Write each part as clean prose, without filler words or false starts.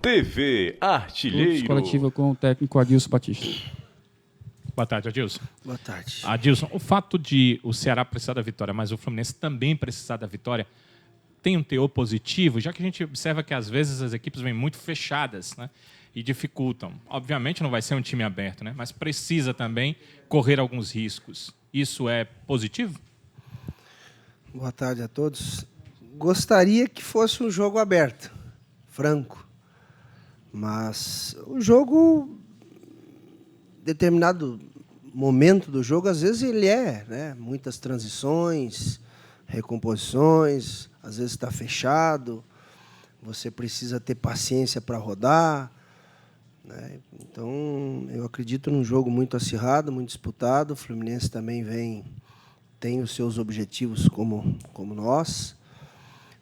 TV Artilheiro. Coletiva com o técnico Adilson Batista. Boa tarde, Adilson. Boa tarde. Adilson, o fato de o Ceará precisar da vitória, mas o Fluminense também precisar da vitória, tem um teor positivo, já que a gente observa que às vezes as equipes vêm muito fechadas, né, e dificultam. Obviamente não vai ser um time aberto, né, mas precisa também correr alguns riscos. Isso é positivo? Boa tarde a todos. Gostaria que fosse um jogo aberto, franco. Mas o jogo, determinado momento do jogo, às vezes ele né? Muitas transições, recomposições, às vezes está fechado, você precisa ter paciência para rodar, né? Então, eu acredito num jogo muito acirrado, muito disputado. O Fluminense também tem os seus objetivos como nós.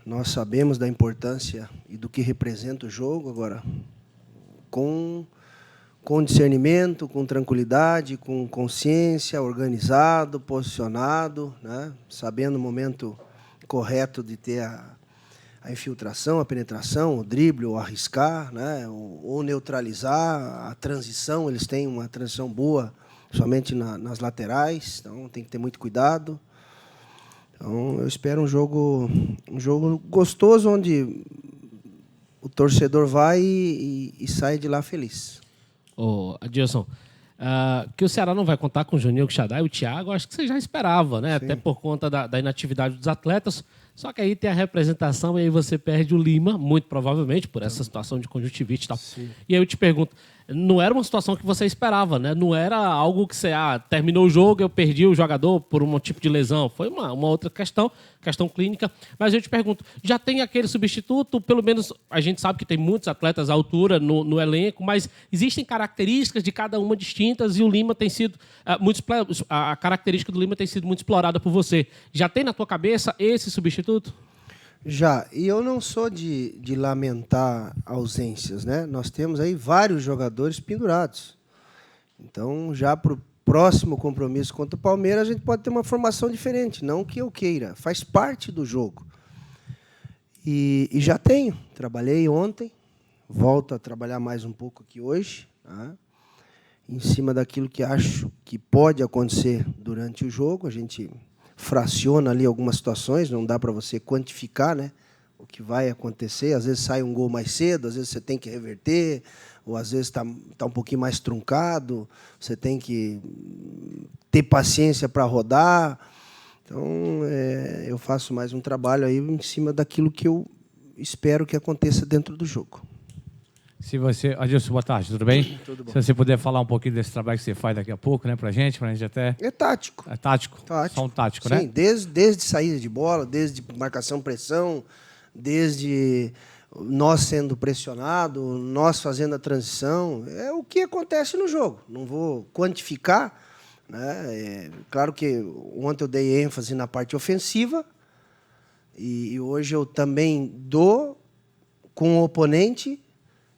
Nós sabemos da importância e do que representa o jogo. Agora, com discernimento, com tranquilidade, com consciência, organizado, posicionado, né? Sabendo o momento correto de ter a infiltração, a penetração, o drible, o arriscar, né? ou neutralizar a transição. Eles têm uma transição boa, somente nas laterais, então tem que ter muito cuidado. Então, eu espero um jogo gostoso, onde o torcedor vai e sai de lá feliz. Adilson, que o Ceará não vai contar com o Juninho Quixadá e o Thiago, acho que você já esperava, né? Sim. Até por conta da inatividade dos atletas. Só que aí tem a representação e aí você perde o Lima, muito provavelmente, por essa situação de conjuntivite e tal. Sim. E aí eu te pergunto, não era uma situação que você esperava, né? Não era algo que você, terminou o jogo, eu perdi o jogador por um tipo de lesão. Foi uma outra questão clínica. Mas eu te pergunto, já tem aquele substituto? Pelo menos a gente sabe que tem muitos atletas à altura no elenco, mas existem características de cada uma distintas e o Lima tem sido a característica do Lima tem sido muito explorada por você. Já tem na tua cabeça esse substituto? Já, e eu não sou de lamentar ausências, né? Nós temos aí vários jogadores pendurados. Então, já para o próximo compromisso contra o Palmeiras, a gente pode ter uma formação diferente, não que eu queira, faz parte do jogo. E já tenho, trabalhei ontem, volto a trabalhar mais um pouco aqui hoje, tá? Em cima daquilo que acho que pode acontecer durante o jogo. A gente fraciona ali algumas situações, não dá para você quantificar, né, o que vai acontecer. Às vezes sai um gol mais cedo, às vezes você tem que reverter, ou às vezes está um pouquinho mais truncado, você tem que ter paciência para rodar. Então, eu faço mais um trabalho aí em cima daquilo que eu espero que aconteça dentro do jogo. Adilson, boa tarde, tudo bem? Tudo bom. Se você puder falar um pouquinho desse trabalho que você faz daqui a pouco, né, pra gente até... É tático. É tático? Só um tático, né? Sim, desde saída de bola, desde marcação-pressão, desde nós sendo pressionado, nós fazendo a transição. É o que acontece no jogo. Não vou quantificar, né? Claro que ontem eu dei ênfase na parte ofensiva e hoje eu também dou com o oponente,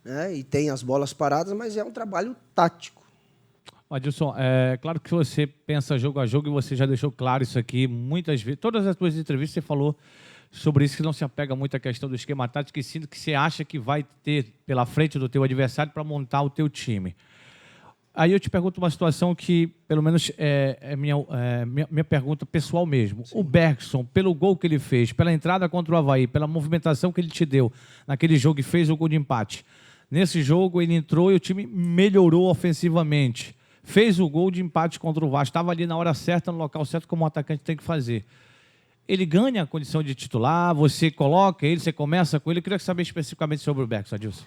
né, e tem as bolas paradas, mas é um trabalho tático. Adilson, é claro que você pensa jogo a jogo e você já deixou claro isso aqui muitas vezes. Todas as suas entrevistas você falou sobre isso, que não se apega muito à questão do esquema tático, e sim do que você acha que vai ter pela frente do teu adversário para montar o teu time. Aí eu te pergunto uma situação que, pelo menos, minha pergunta pessoal mesmo. Sim. O Bergson, pelo gol que ele fez, pela entrada contra o Avaí, pela movimentação que ele te deu naquele jogo e fez o gol de empate, nesse jogo ele entrou e o time melhorou ofensivamente. Fez o gol de empate contra o Vasco. Estava ali na hora certa, no local certo, como um atacante tem que fazer. Ele ganha a condição de titular, você coloca ele, você começa com ele. Eu queria saber especificamente sobre o Bergson, Adilson.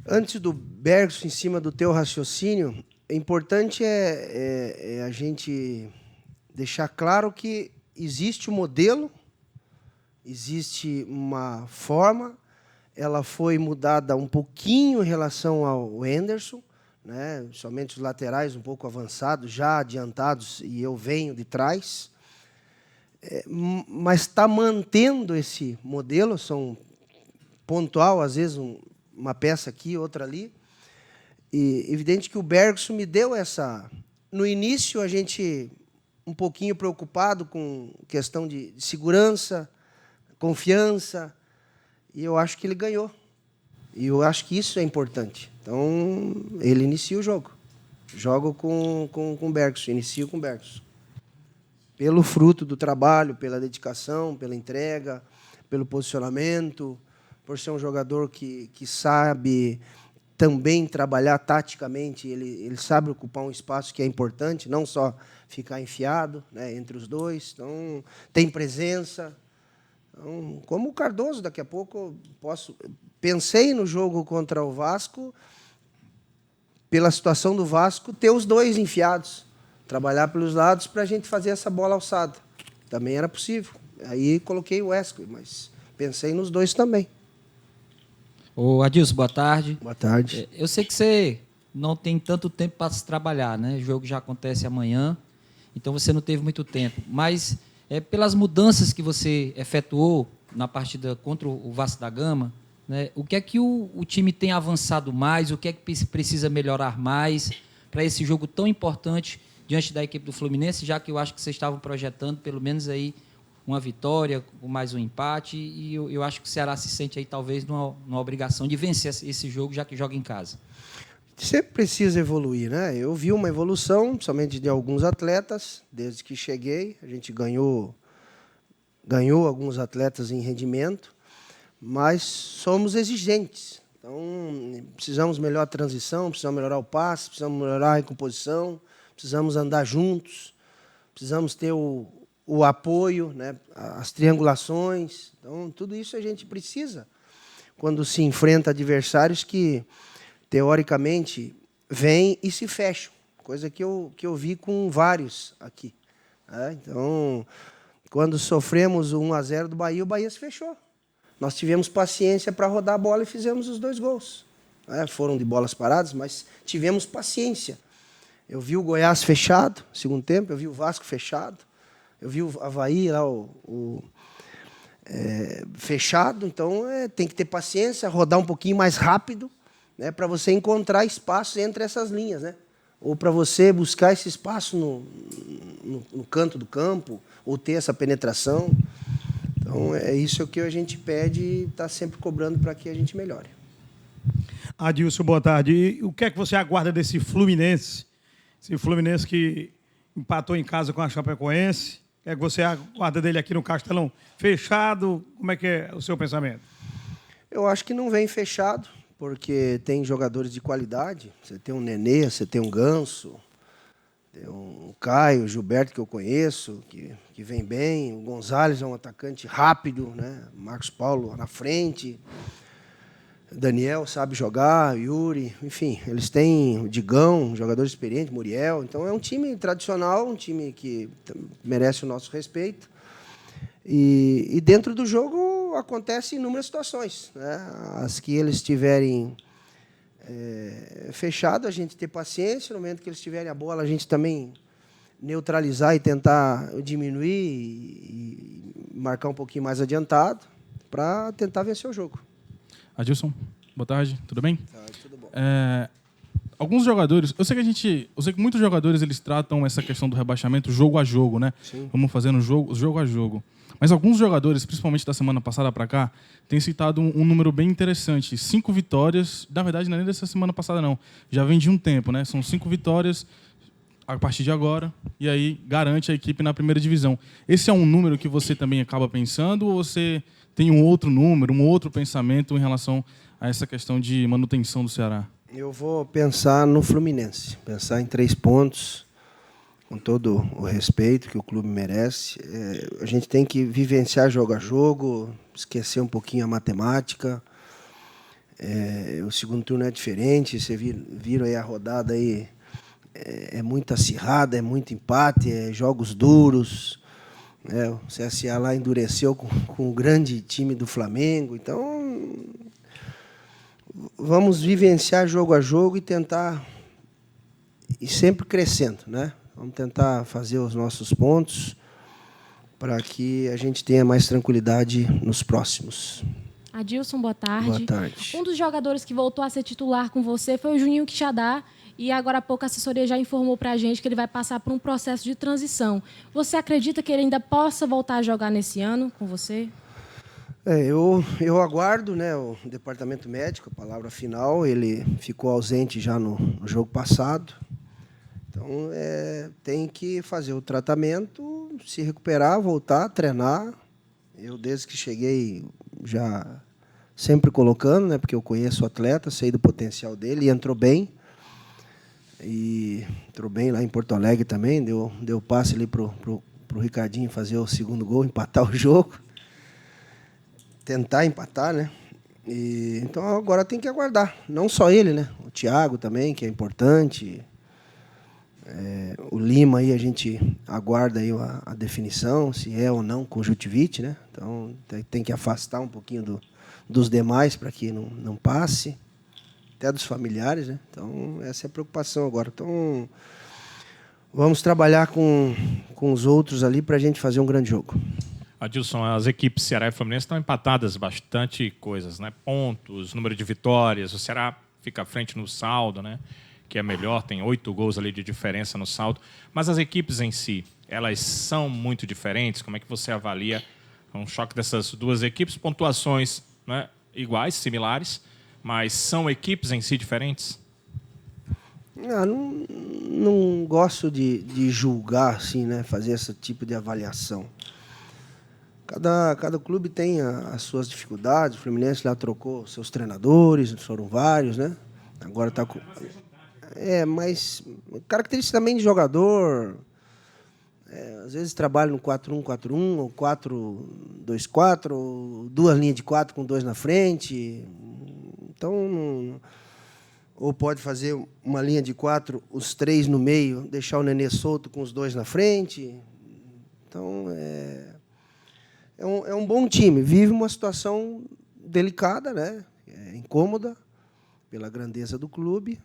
Antes do Bergson, em cima do teu raciocínio, é importante a gente deixar claro que existe um modelo, existe uma forma. Ela foi mudada um pouquinho em relação ao Henderson, né? Somente os laterais um pouco avançados, já adiantados, e eu venho de trás. Mas está mantendo esse modelo, são pontual, às vezes uma peça aqui, outra ali. E evidente que o Bergson me deu essa... No início, a gente um pouquinho preocupado com questão de segurança, confiança, e eu acho que ele ganhou. E eu acho que isso é importante. Então, ele inicia o jogo. Jogo com o Bergson, inicio com o Bergson. Pelo fruto do trabalho, pela dedicação, pela entrega, pelo posicionamento, por ser um jogador que sabe também trabalhar taticamente, ele sabe ocupar um espaço que é importante, não só ficar enfiado, né, entre os dois. Então, tem presença. Então, como o Cardoso, daqui a pouco pensei no jogo contra o Vasco, pela situação do Vasco, ter os dois enfiados, trabalhar pelos lados para a gente fazer essa bola alçada. Também era possível. Aí coloquei o Wesley, mas pensei nos dois também. Ô, Adilson, boa tarde. Boa tarde. Eu sei que você não tem tanto tempo para se trabalhar, né? O jogo já acontece amanhã, então você não teve muito tempo. Mas, pelas mudanças que você efetuou na partida contra o Vasco da Gama, né, o que é que o time tem avançado mais, o que é que precisa melhorar mais para esse jogo tão importante diante da equipe do Fluminense, já que eu acho que vocês estavam projetando pelo menos aí uma vitória, mais um empate, e eu acho que o Ceará se sente aí talvez numa obrigação de vencer esse jogo, já que joga em casa. Sempre precisa evoluir, né? Eu vi uma evolução, somente de alguns atletas, desde que cheguei. A gente ganhou alguns atletas em rendimento, mas somos exigentes. Então, precisamos melhorar a transição, precisamos melhorar o passe, precisamos melhorar a recomposição, precisamos andar juntos, precisamos ter o apoio, né? As triangulações. Então, tudo isso a gente precisa quando se enfrenta adversários que, teoricamente, vêm e se fecham, coisa que eu vi com vários aqui. Né? Então, quando sofremos o 1-0 do Bahia, o Bahia se fechou. Nós tivemos paciência para rodar a bola e fizemos os 2 gols. Foram de bolas paradas, mas tivemos paciência. Eu vi o Goiás fechado, segundo tempo, eu vi o Vasco fechado, eu vi o Avaí lá, fechado. Então, tem que ter paciência, rodar um pouquinho mais rápido, né, para você encontrar espaço entre essas linhas, né? Ou para você buscar esse espaço no canto do campo, ou ter essa penetração. Então, é isso que a gente pede e está sempre cobrando para que a gente melhore. Adilson, boa tarde. E o que é que você aguarda desse Fluminense? Esse Fluminense que empatou em casa com a Chapecoense. O que é que você aguarda dele aqui no Castelão? Fechado? Como é que é o seu pensamento? Eu acho que não vem fechado, porque tem jogadores de qualidade. Você tem um Nenê, você tem um Ganso, tem um Caio, o Gilberto, que eu conheço, que vem bem. O Gonzalez é um atacante rápido, né? Marcos Paulo na frente. Daniel sabe jogar, Yuri, enfim, eles têm o Digão, um jogador experiente, Muriel. Então, é um time tradicional, um time que merece o nosso respeito. E dentro do jogo acontecem inúmeras situações, né? As que eles tiverem fechado, a gente ter paciência. No momento que eles tiverem a bola, a gente também neutralizar e tentar diminuir e marcar um pouquinho mais adiantado para tentar vencer o jogo. Adilson, boa tarde, tudo bem? Tudo bom. Alguns jogadores, eu sei que muitos jogadores eles tratam essa questão do rebaixamento jogo a jogo, né? Sim. Vamos fazendo jogo a jogo. Mas alguns jogadores, principalmente da semana passada para cá, têm citado um número bem interessante. 5 vitórias, na verdade não é nem dessa semana passada não, já vem de um tempo, né? São 5 vitórias a partir de agora, e aí garante a equipe na primeira divisão. Esse é um número que você também acaba pensando, ou você tem um outro número, um outro pensamento em relação a essa questão de manutenção do Ceará? Eu vou pensar no Fluminense, pensar em 3 pontos, com todo o respeito que o clube merece. A gente tem que vivenciar jogo a jogo, esquecer um pouquinho a matemática. O segundo turno é diferente, vocês viram aí a rodada aí, é muito acirrada, é muito empate, jogos duros. O CSA lá endureceu com o grande time do Flamengo. Então, vamos vivenciar jogo a jogo e tentar ir sempre crescendo, né? Vamos tentar fazer os nossos pontos para que a gente tenha mais tranquilidade nos próximos. Adilson, boa tarde. Boa tarde. Um dos jogadores que voltou a ser titular com você foi o Juninho Quixadá, e agora há pouco a assessoria já informou para a gente que ele vai passar por um processo de transição. Você acredita que ele ainda possa voltar a jogar nesse ano com você? Eu aguardo, né, o departamento médico, a palavra final. Ele ficou ausente já no jogo passado. Então, tem que fazer o tratamento, se recuperar, voltar, treinar. Eu, desde que cheguei, já sempre colocando, né, porque eu conheço o atleta, sei do potencial dele, e entrou bem. E entrou bem lá em Porto Alegre também, deu passe ali pro Ricardinho fazer o segundo gol, empatar o jogo. Tentar empatar, né? Então agora tem que aguardar. Não só ele, né? O Thiago também, que é importante. O Lima aí a gente aguarda aí a definição, se é ou não conjuntivite, né? Então tem que afastar um pouquinho dos demais para que não passe. Até dos familiares, né? Então essa é a preocupação agora. Então vamos trabalhar com os outros ali para a gente fazer um grande jogo. Adilson, as equipes Ceará e Fluminense estão empatadas bastante coisas, né? Pontos, número de vitórias. O Ceará fica à frente no saldo, né? Que é melhor, tem 8 gols ali de diferença no saldo. Mas as equipes em si, elas são muito diferentes? Como é que você avalia um choque dessas duas equipes? Pontuações, né, iguais, similares, mas são equipes em si diferentes? Não gosto de julgar, assim, né? Fazer esse tipo de avaliação. Cada clube tem as suas dificuldades. O Fluminense lá trocou seus treinadores, foram vários, né? Agora está com... mas característica também de jogador. Às vezes trabalha no 4-1-4-1, ou 4-2-4, ou 2 linhas de 4 com 2 na frente. Então, ou pode fazer uma linha de 4, os 3 no meio, deixar o Nenê solto com os 2 na frente. Então, é um bom time. Vive uma situação delicada, né? Incômoda pela grandeza do clube,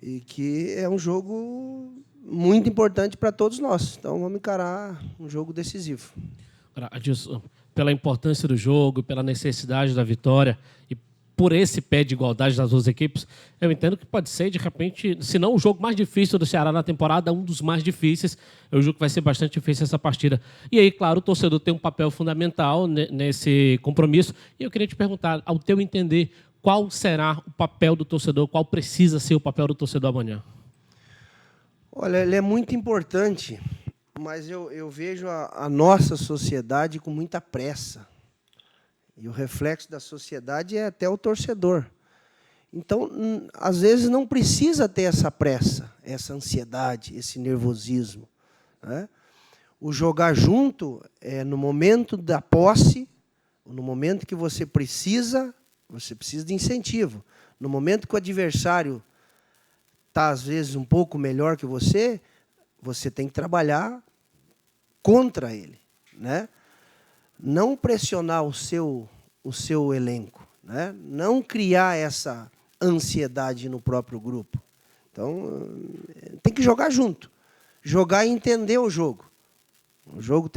e que é um jogo muito importante para todos nós. Então, vamos encarar um jogo decisivo. Adilson, pela importância do jogo, pela necessidade da vitória e por esse pé de igualdade das duas equipes, eu entendo que pode ser, de repente, se não o jogo mais difícil do Ceará na temporada, um dos mais difíceis. Eu julgo que vai ser bastante difícil essa partida. E aí, claro, o torcedor tem um papel fundamental nesse compromisso. E eu queria te perguntar, ao teu entender, qual será o papel do torcedor, qual precisa ser o papel do torcedor amanhã? Olha, ele é muito importante, mas eu vejo a nossa sociedade com muita pressa. E o reflexo da sociedade é até o torcedor. Então, às vezes, não precisa ter essa pressa, essa ansiedade, esse nervosismo, né? O jogar junto é no momento da posse, no momento que você precisa de incentivo. No momento que o adversário está, às vezes, um pouco melhor que você tem que trabalhar contra ele, né? Não pressionar o seu elenco, né? Não criar essa ansiedade no próprio grupo. Então, tem que jogar junto. Jogar e entender o jogo. O jogo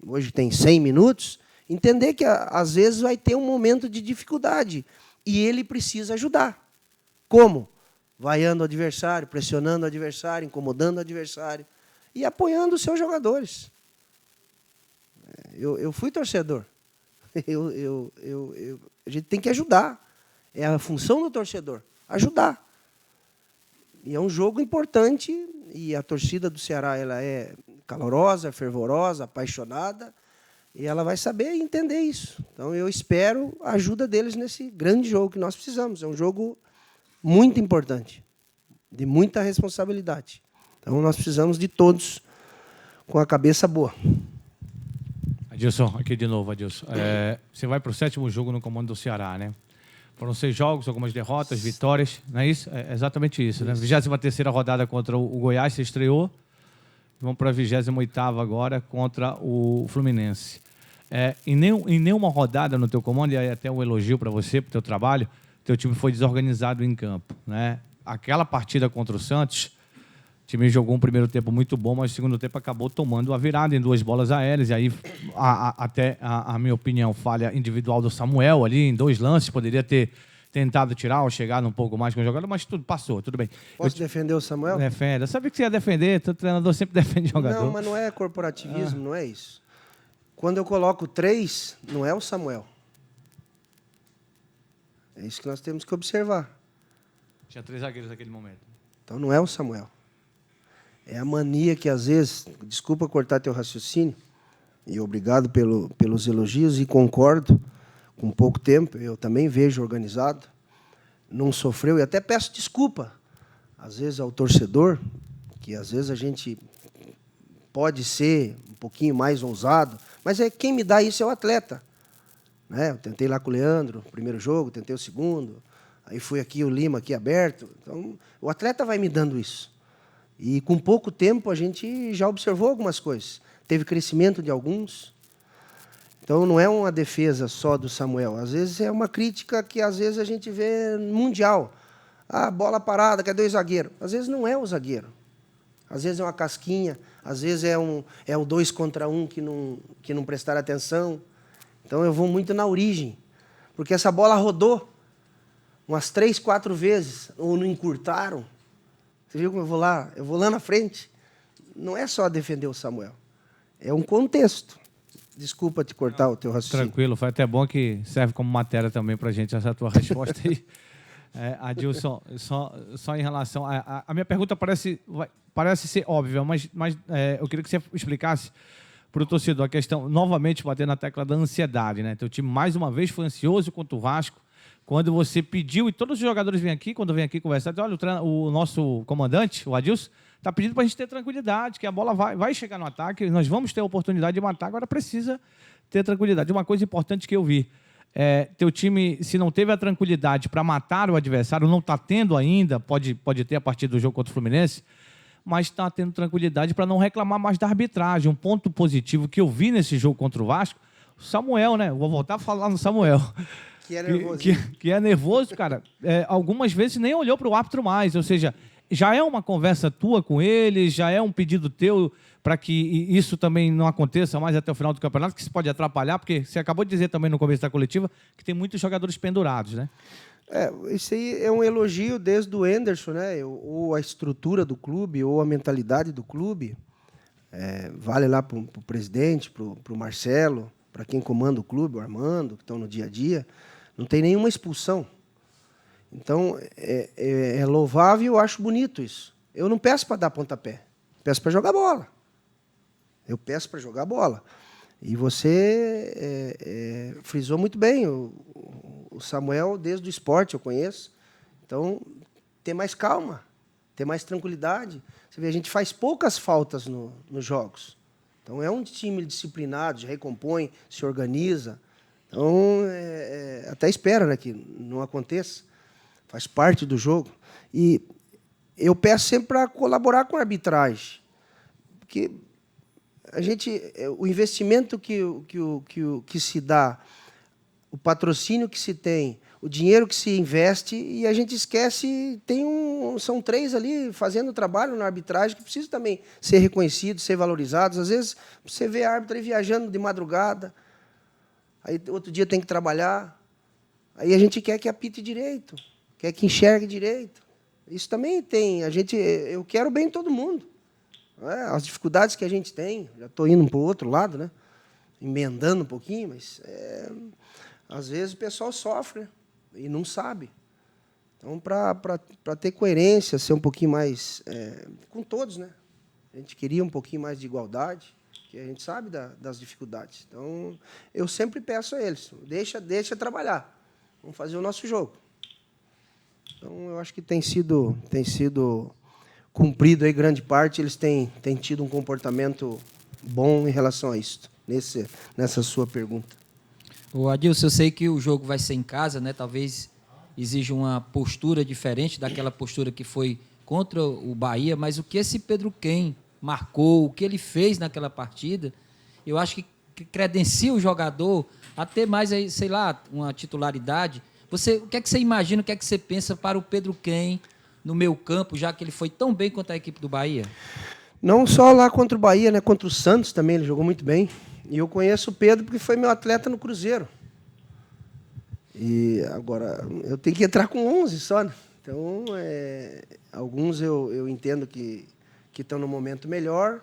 hoje tem 100 minutos. Entender que, às vezes, vai ter um momento de dificuldade. E ele precisa ajudar. Como? Vaiando o adversário, pressionando o adversário, incomodando o adversário e apoiando os seus jogadores. Eu fui torcedor. A gente tem que ajudar. É a função do torcedor, ajudar. E é um jogo importante, e a torcida do Ceará ela é calorosa, fervorosa, apaixonada, e ela vai saber entender isso. Então, eu espero a ajuda deles nesse grande jogo que nós precisamos. É um jogo muito importante, de muita responsabilidade. Então, nós precisamos de todos com a cabeça boa. Adilson, aqui de novo, Adilson. Você vai para o 7º jogo no comando do Ceará, né? Foram 6 jogos, algumas derrotas, vitórias, não é isso? É exatamente isso, né? 23ª rodada contra o Goiás, você estreou. Vamos para a 28ª agora contra o Fluminense. Em nenhuma rodada no teu comando, e aí até um elogio para você, para o teu trabalho, teu time foi desorganizado em campo, né? Aquela partida contra o Santos, o time jogou um primeiro tempo muito bom, mas o segundo tempo acabou tomando a virada em 2 bolas aéreas, e aí até a minha opinião, falha individual do Samuel ali em 2 lances, poderia ter tentado tirar ou chegar um pouco mais com o jogador, mas tudo passou, tudo bem. Posso defender o Samuel? Defenda. Eu sabia que você ia defender, o treinador sempre defende o jogador. Não, mas não é corporativismo, não é isso. Quando eu coloco 3, não é o Samuel. É isso que nós temos que observar. Tinha 3 zagueiros naquele momento. Então não é o Samuel. É a mania que às vezes, desculpa cortar teu raciocínio, e obrigado pelos elogios, e concordo, com pouco tempo, eu também vejo organizado, não sofreu, e até peço desculpa, às vezes ao torcedor, que às vezes a gente pode ser um pouquinho mais ousado, mas quem me dá isso é o atleta. Né? Eu tentei lá com o Leandro, o primeiro jogo, tentei o segundo, aí fui aqui, o Lima aqui aberto. Então, o atleta vai me dando isso. E com pouco tempo a gente já observou algumas coisas. Teve crescimento de alguns. Então não é uma defesa só do Samuel. Às vezes é uma crítica que às vezes a gente vê mundial. Ah, bola parada, cadê o zagueiro? Às vezes não é o zagueiro. Às vezes é uma casquinha, às vezes é o 2 contra 1 que não prestaram atenção. Então eu vou muito na origem. Porque essa bola rodou umas 3, 4 vezes, ou não encurtaram. Você viu como eu vou lá? Eu vou lá na frente. Não é só defender o Samuel. É um contexto. Desculpa te cortar o teu raciocínio. Tranquilo, foi até bom que serve como matéria também para a gente essa tua resposta aí. Adilson, só em relação... A minha pergunta parece ser óbvia, mas eu queria que você explicasse para o torcedor a questão, novamente, bater na tecla da ansiedade. Né? Teu time, mais uma vez, foi ansioso contra o Vasco, quando você pediu, e todos os jogadores vêm aqui, quando vêm aqui conversar, dizem, olha, o nosso comandante, o Adilson, está pedindo para a gente ter tranquilidade, que a bola vai chegar no ataque, nós vamos ter a oportunidade de matar, agora precisa ter tranquilidade. Uma coisa importante que eu vi, teu time, se não teve a tranquilidade para matar o adversário, não está tendo ainda, pode ter a partir do jogo contra o Fluminense, mas está tendo tranquilidade para não reclamar mais da arbitragem. Um ponto positivo que eu vi nesse jogo contra o Vasco, o Samuel, né? Vou voltar a falar no Samuel. Que é nervoso. Que é nervoso, cara. Algumas vezes nem olhou para o árbitro mais. Ou seja, já é uma conversa tua com ele, já é um pedido teu para que isso também não aconteça mais até o final do campeonato, que isso pode atrapalhar, porque você acabou de dizer também no começo da coletiva que tem muitos jogadores pendurados, né? Isso aí é um elogio desde o Anderson, né? Ou a estrutura do clube, ou a mentalidade do clube. Vale lá para o presidente, para o Marcelo, para quem comanda o clube, o Armando, que estão no dia a dia. Não tem nenhuma expulsão. Então, é louvável e eu acho bonito isso. Eu não peço para dar pontapé, peço para jogar bola. Eu peço para jogar bola. E você frisou muito bem. O Samuel, desde o esporte, eu conheço. Então, ter mais calma, ter mais tranquilidade. Você vê, a gente faz poucas faltas nos jogos. Então, é um time disciplinado, recompõe, se organiza. Então, até espera, né, que não aconteça. Faz parte do jogo. E eu peço sempre para colaborar com a arbitragem. Porque o investimento que se dá, o patrocínio que se tem, o dinheiro que se investe, e a gente esquece, são 3 ali fazendo trabalho na arbitragem que precisam também ser reconhecidos, ser valorizados. Às vezes, você vê a árbitra aí viajando de madrugada, aí outro dia tem que trabalhar, aí a gente quer que apite direito, quer que enxergue direito. Isso também tem. Eu quero bem em todo mundo. As dificuldades que a gente tem, já estou indo para o outro lado, né? Emendando um pouquinho, mas às vezes o pessoal sofre, né? E não sabe. Então, para ter coerência, ser um pouquinho mais com todos, né? A gente queria um pouquinho mais de igualdade, que a gente sabe das dificuldades. Então, eu sempre peço a eles, deixa trabalhar, vamos fazer o nosso jogo. Então, eu acho que tem sido cumprido aí grande parte, eles têm tido um comportamento bom em relação a isso, nessa sua pergunta. Adilson, eu sei que o jogo vai ser em casa, né? Talvez exija uma postura diferente daquela postura que foi contra o Bahia, mas o que esse Pedro Quem marcou, o que ele fez naquela partida, eu acho que credencia o jogador a ter mais, aí, sei lá, uma titularidade. O que é que você imagina, o que é que você pensa para o Pedro Quem no meio campo, já que ele foi tão bem contra a equipe do Bahia? Não só lá contra o Bahia, né? Contra o Santos também, ele jogou muito bem. E eu conheço o Pedro porque foi meu atleta no Cruzeiro. E agora, eu tenho que entrar com 11 só, né? Então, alguns eu entendo que estão no momento melhor.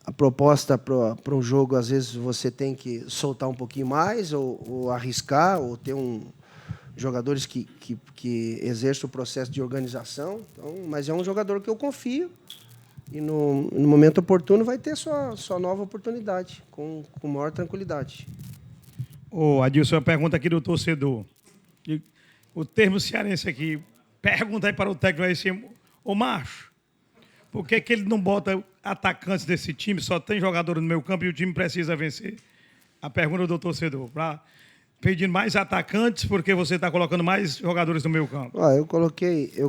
a proposta para um jogo, às vezes, você tem que soltar um pouquinho mais, ou arriscar, ou ter jogadores que exerçam o processo de organização. Então, mas é um jogador que eu confio, e no momento oportuno vai ter sua nova oportunidade, com maior tranquilidade. Ô, Adilson, uma pergunta aqui do torcedor. O termo cearense aqui, pergunta aí para o técnico aí assim, ô macho, por que ele não bota atacantes desse time, só tem jogador no meio campo e o time precisa vencer? A pergunta do torcedor, pedindo mais atacantes porque você está colocando mais jogadores no meio campo. Eu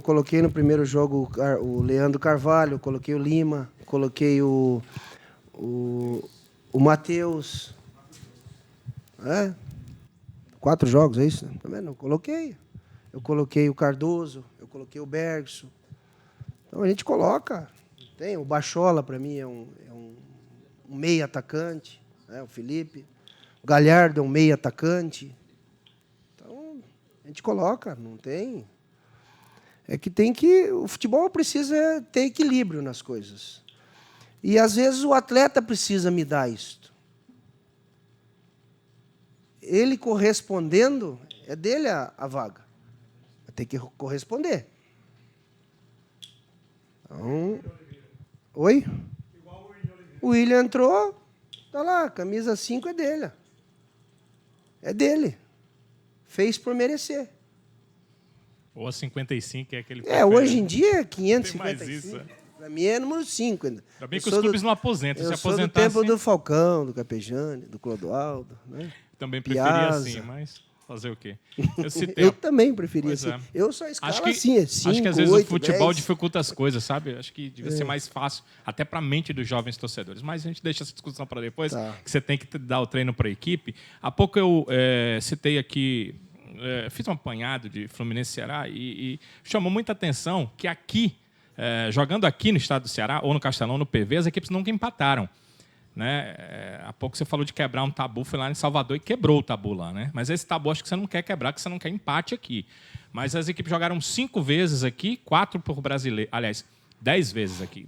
coloquei no primeiro jogo o Leandro Carvalho, coloquei o Lima, coloquei o Matheus. 4 jogos, é isso? Tá vendo? Eu coloquei o Cardoso, eu coloquei o Bergson. Então a gente coloca. Tem o Bachola, para mim, é um meio atacante, o Felipe. O Galhardo é um meio atacante. Então a gente coloca, não tem. É que o futebol precisa ter equilíbrio nas coisas. E às vezes o atleta precisa me dar isto. Ele correspondendo, é dele a vaga. Tem que corresponder. Então, oi? O William entrou, tá lá, camisa 5 é dele. É dele. Fez por merecer. Ou a 55, que é aquele... Hoje em dia é Tem mais 555. isso. Para mim é número 5 ainda. Ainda bem que os clubes não aposentam. Se Eu sou do aposentar tempo assim, do Falcão, do Capejane, do Clodoaldo, né? também preferia Piazza. assim, mas fazer o quê? Eu citei... Eu também preferia Pois assim. é. Eu só escalo Acho que, assim, é 5, acho que às vezes 8, o futebol 10. dificulta as coisas, sabe? Acho que devia ser mais fácil, até para a mente dos jovens torcedores. Mas a gente deixa essa discussão para depois, que você tem que dar o treino para a equipe. Há pouco eu citei aqui, fiz um apanhado de Fluminense e Ceará e chamou muita atenção que aqui, jogando aqui no estado do Ceará, ou no Castelão, no PV, as equipes nunca empataram. Né? Há pouco você falou de quebrar um tabu, foi lá em Salvador e quebrou o tabu lá. Né? Mas esse tabu acho que você não quer quebrar, porque você não quer empate aqui. Mas as equipes jogaram 5 vezes aqui, 4 por brasileiro. Aliás, 10 vezes aqui.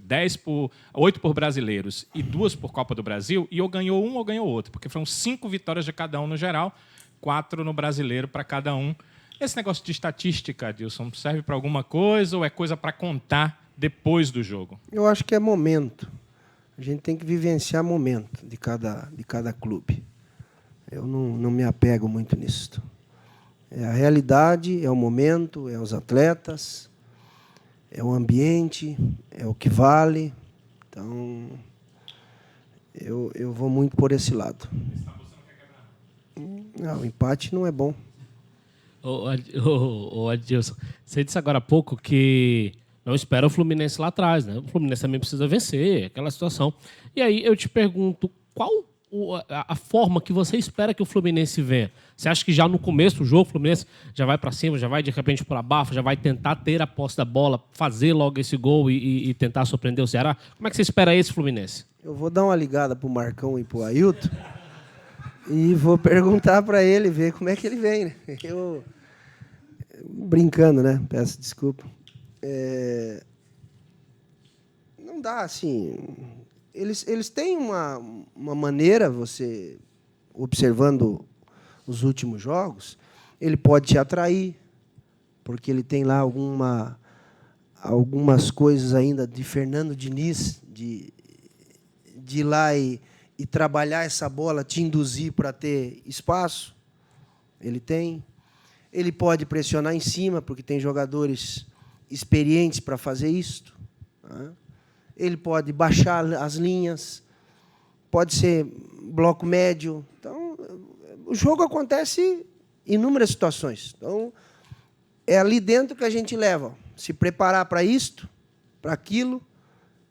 8 por brasileiros e 2 por Copa do Brasil, e ou ganhou um ou ganhou outro, porque foram 5 vitórias de cada um no geral, 4 no brasileiro para cada um. Esse negócio de estatística, Adilson, serve para alguma coisa ou é coisa para contar depois do jogo? Eu acho que é momento. A gente tem que vivenciar momento de cada clube. Eu não me apego muito nisso. É a realidade, é o momento, é os atletas, é o ambiente, é o que vale. Então, eu vou muito por esse lado. Não, o empate não é bom. Ô, Adilson, você disse agora há pouco que não espera o Fluminense lá atrás, né? O Fluminense também precisa vencer, aquela situação. E aí eu te pergunto, qual a forma que você espera que o Fluminense venha? Você acha que já no começo do jogo o Fluminense já vai para cima, já vai de repente por abaixo, já vai tentar ter a posse da bola, fazer logo esse gol e tentar surpreender o Ceará? Como é que você espera esse Fluminense? Eu vou dar uma ligada para o Marcão e para o Ailton e vou perguntar para ele, ver como é que ele vem. Né? Brincando, né? Peço desculpa. Não dá assim. Eles têm uma maneira, você observando os últimos jogos, ele pode te atrair, porque ele tem lá algumas coisas ainda de Fernando Diniz, de ir lá e trabalhar essa bola, te induzir para ter espaço. Ele tem. Ele pode pressionar em cima, porque tem jogadores experientes para fazer isto. Né? Ele pode baixar as linhas, pode ser bloco médio. Então, o jogo acontece em inúmeras situações. Então, é ali dentro que a gente leva, se preparar para isto, para aquilo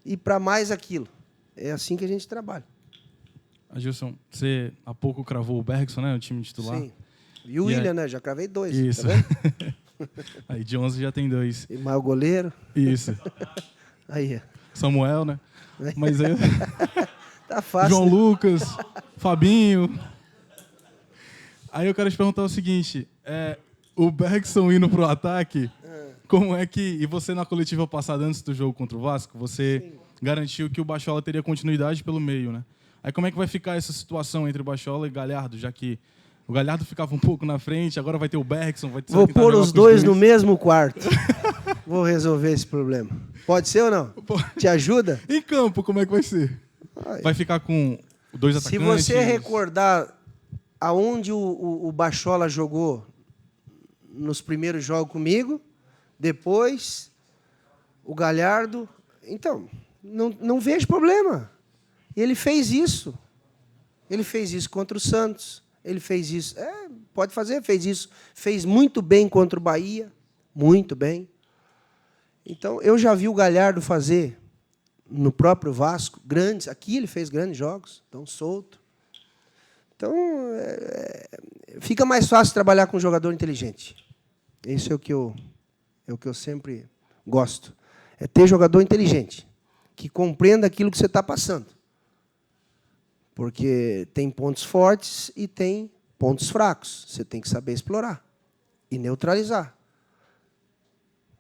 e para mais aquilo. É assim que a gente trabalha. Adilson, você há pouco cravou o Bergson, né, no time titular? Sim. E o William, né? Já cravei 2. Isso. Tá vendo? Aí de 11 já tem 2. E mais o goleiro. Isso. Aí. Samuel, né? Mas aí... Tá fácil. João né? Lucas, Fabinho. Aí eu quero te perguntar o seguinte, o Bergson indo pro ataque, como é que... E você na coletiva passada, antes do jogo contra o Vasco, você garantiu que o Bachola teria continuidade pelo meio, né? Aí como é que vai ficar essa situação entre Bachola e Galhardo, já que o Galhardo ficava um pouco na frente, agora vai ter o Bergson, vai ter... Vou pôr os dois no mesmo quarto. Vou resolver esse problema. Pode ser ou não? Te ajuda? Em campo, como é que vai ser? Vai ficar com dois Se atacantes? você recordar aonde o Bachola jogou nos primeiros jogos comigo, depois o Galhardo... Então, não vejo problema. Ele fez isso. Ele fez isso contra o Santos. Ele fez isso. Pode fazer, fez isso. Fez muito bem contra o Bahia. Muito bem. Então, eu já vi o Galhardo fazer no próprio Vasco grandes. Aqui ele fez grandes jogos. Então, solto. Então, fica mais fácil trabalhar com um jogador inteligente. Isso é o que eu sempre gosto. É ter jogador inteligente, que compreenda aquilo que você está passando. Porque tem pontos fortes e tem pontos fracos. Você tem que saber explorar e neutralizar.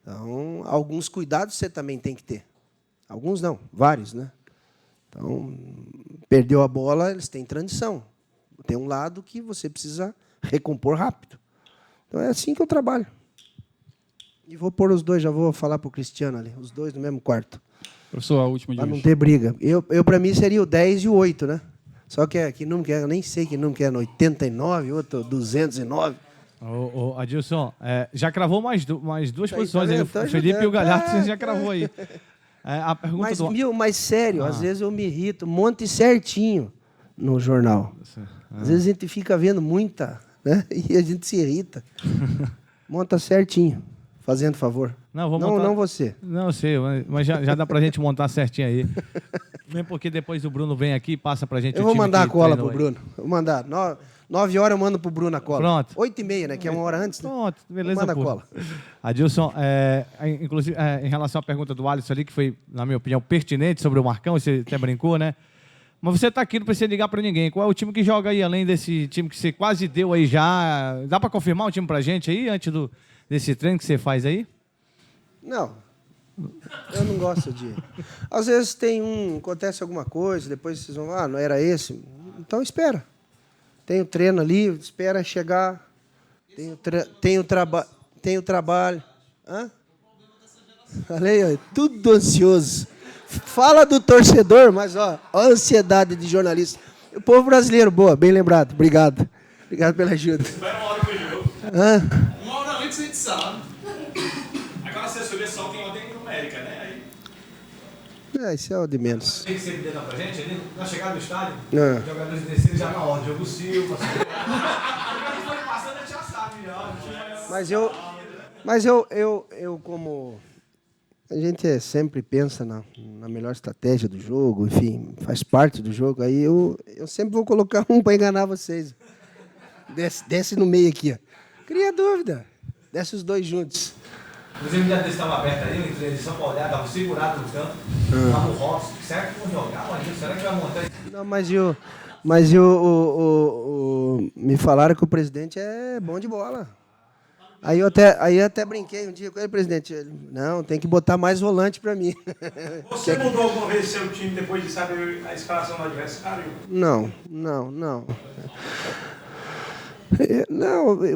Então, alguns cuidados você também tem que ter. Alguns não, vários, né? Então, perdeu a bola, eles têm transição. Tem um lado que você precisa recompor rápido. Então, é assim que eu trabalho. E vou pôr os dois, já vou falar para o Cristiano ali, os dois no mesmo quarto. Professor, a última de Para hoje. não ter briga. Eu para mim, seria o 10 e o 8, né? Só que número que é, eu nem sei que número que é, 89, outro 209. Adilson, já cravou mais duas Tá aí, posições tá aí. vendo? O Tá Felipe e o ajudando. Galhardo, você já cravou aí. A pergunta Mas sério, às vezes eu me irrito, monte certinho no jornal. Às vezes a gente fica vendo muita, né? E a gente se irrita. Monta certinho, fazendo favor. Não você. Não, eu sei, mas já dá pra gente montar certinho aí. Mesmo porque depois o Bruno vem aqui e passa pra gente Eu o vou time mandar a que cola treinou pro aí. Bruno. Vou mandar. 9 horas eu mando pro Bruno a cola. Pronto. 8h30, né? Que é uma hora antes. Né? Pronto, beleza. Manda a pô. cola. Adilson, inclusive, em relação à pergunta do Alisson ali, que foi, na minha opinião, pertinente sobre o Marcão, você até brincou, né? Mas você tá aqui, não precisa ligar pra ninguém. Qual é o time que joga aí, além desse time que você quase deu aí já? Dá pra confirmar o time pra gente aí, antes desse treino que você faz aí? Não. Eu não gosto de... Às vezes acontece alguma coisa, depois vocês vão, não era esse. Então espera. Tem o treino ali, espera chegar. Tem o trabalho. Hã? Olha aí, tudo ansioso. Fala do torcedor, mas ó, a ansiedade de jornalista. O povo brasileiro, boa, bem lembrado. Obrigado. Obrigado pela ajuda. Vai uma hora pro jogo. Hã? Uma hora antes a gente sabe. Agora a assessoria só tem ordem numérica, né? Aí... Isso é o de menos. Tem que ser dentro pra gente ali, na chegada do estádio, Não. os jogadores desceram já na ordem, Diogo Silva. Foi passando, a gente já sabe já. Mas eu como... A gente sempre pensa na melhor estratégia do jogo, enfim, faz parte do jogo. Aí eu sempre vou colocar um para enganar vocês. Desce no meio aqui, ó. Cria dúvida. Desce os dois juntos. Inclusive, o dia desse estava aberto aí, eu entrei ali só para olhar, estava segurado no canto, estava o Robson. Será que vão jogar, Adilson? Será que vai montar isso? Não, mas me falaram que o presidente é bom de bola. Aí eu até brinquei um dia com ele, presidente. Ele, não, tem que botar mais volante para mim. Você mudou alguma vez seu time depois de saber a escalação do adversário? Não. Não,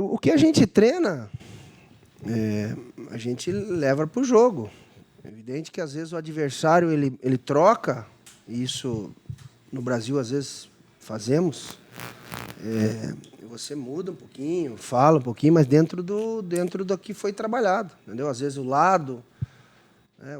o que a gente treina, a gente leva para o jogo. É evidente que, às vezes, o adversário ele troca, e isso no Brasil, às vezes, fazemos. Você muda um pouquinho, fala um pouquinho, mas dentro do que foi trabalhado. Entendeu? Às vezes, o lado...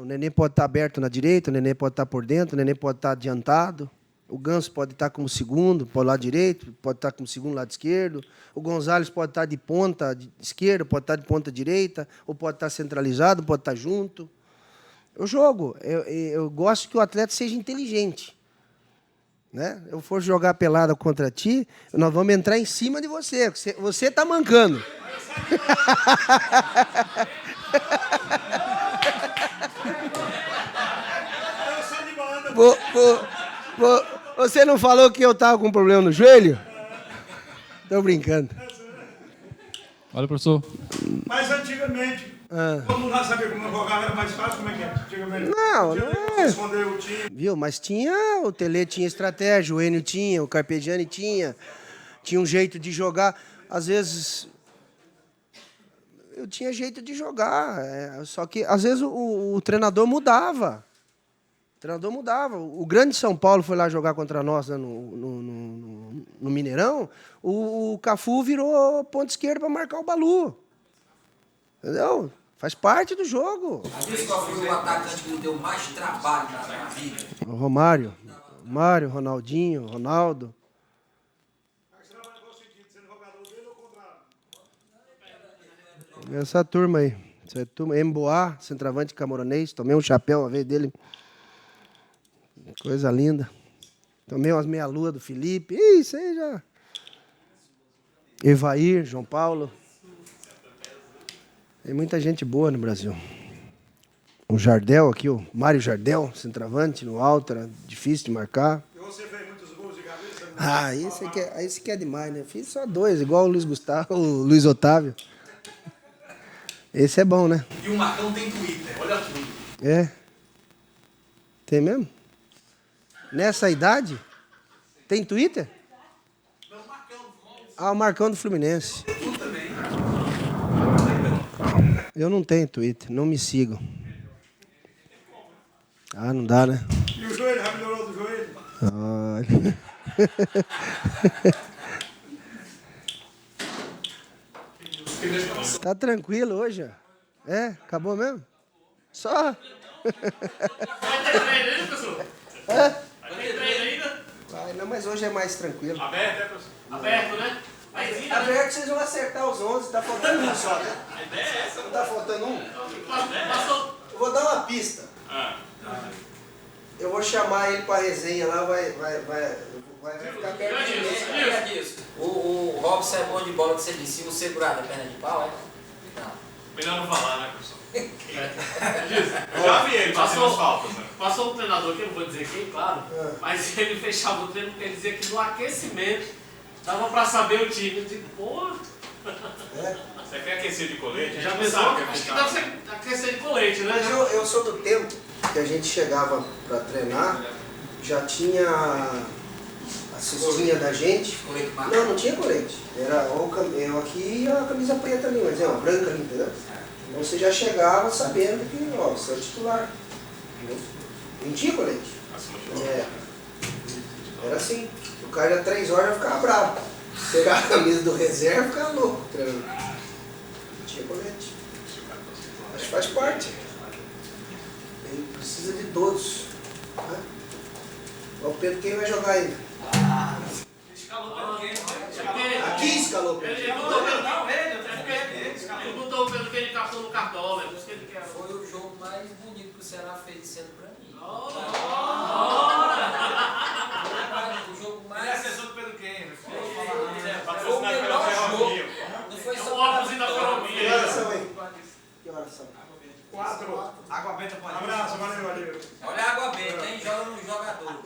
o Nenê pode estar aberto na direita, o Nenê pode estar por dentro, o Nenê pode estar adiantado. O Ganso pode estar como segundo, para o lado direito, pode estar como segundo lado esquerdo. O Gonzalez pode estar de ponta esquerda, pode estar de ponta direita, ou pode estar centralizado, pode estar junto. Eu jogo. Eu gosto que o atleta seja inteligente. Né? Eu for jogar pelada contra ti, nós vamos entrar em cima de você. Você está mancando. Você não falou que eu estava com problema no joelho? Estou brincando. Olha, professor. Mas antigamente, Todo mundo já sabia como jogava, era mais fácil, como é que é? Antigamente. Não, não é. Esconder o time. Viu? Mas o Tele tinha estratégia, o Enio tinha, o Carpegiani tinha um jeito de jogar. Às vezes, eu tinha jeito de jogar, só que às vezes o treinador mudava. O treinador mudava. O grande São Paulo foi lá jogar contra nós, né, no Mineirão. O Cafu virou ponta esquerda para marcar o Balu. Entendeu? Faz parte do jogo. Qual foi o atacante que lhe deu mais trabalho na vida? O Romário. Mário, Ronaldinho, Ronaldo. Essa turma aí. Essa turma. Emboá, centroavante camoranês. Tomei um chapéu uma vez dele. Coisa linda. Tomei umas meia-lua do Felipe. Ih, isso aí já. Evair, João Paulo. Tem muita gente boa no Brasil. O Jardel aqui, o Mário Jardel, centroavante, no alto, era difícil de marcar. E você fez muitos gols de cabeça? Ah, esse aqui é demais, né? Fiz só 2, igual o Luiz Gustavo, o Luiz Otávio. Esse é bom, né? E o Marcão tem Twitter, olha tudo. É. Tem mesmo? Nessa idade? Tem Twitter? Ah, o Marcão do Fluminense. Tu também. Eu não tenho Twitter, não me sigam. Ah, não dá, né? E o joelho, já melhorou do joelho? Olha. Tá tranquilo hoje, ó. É? Acabou mesmo? Só? Vai ter treino ainda, professor? Hã? Vai ter treino ainda? Vai, não, mas hoje é mais tranquilo. Aberto, é, professor? Aberto, né? Mas Aberto, vocês vão acertar os 11, tá faltando um só, né? a ideia é essa. Não tá faltando um? Passou. Eu vou dar uma pista. Eu vou chamar ele pra resenha lá, vai ficar perto de mim. O Robson é bom de bola que você disse. Se o segurar na perna de pau, é? Não. Melhor não falar, né, professor? Eu já vi ele fazendo as faltas, né? Passou um treinador que eu não vou dizer quem, claro, mas ele fechava o treino porque ele dizia que no aquecimento dava pra saber o time. Eu digo, porra. Você quer aquecer de colete? Já Não pensou? sabe o que é Acho que fechado. deve ser aquecer de colete, né? Mas eu sou do tempo que a gente chegava pra treinar, já tinha a cestinha da gente. Colete marcado. Não tinha colete. Era eu aqui e a camisa preta ali, mas é uma branca ali, entendeu? Então você já chegava sabendo que, ó, você é o titular. Entendeu? Não tinha colete. Era assim. O cara ia 3 horas e ficava bravo. Pegar a camisa do reserva e ficava louco treinando. Não tinha colete. Acho que faz parte. Ele precisa de todos. Né? O Pedro quem vai jogar ainda? Escalou pelo quê? Aqui escalou o Ele Pedro. botou pelo não, ele botou pelo que ele captou no cartola, é por isso que ele quer. Foi o jogo mais bonito que o Ceará fez de cedo pra mim. O jogo mais... Ele é assessor do Pedro Quem, meu filho? Foi o Patrocinado pela melhor jogo. Ferrovia. Não foi É só o óculos da Que ferrovia. horas são aí? Que horas são? 4. Água benta pode. Abraço, valeu. Olha a água benta, hein? Joga nos jogadores.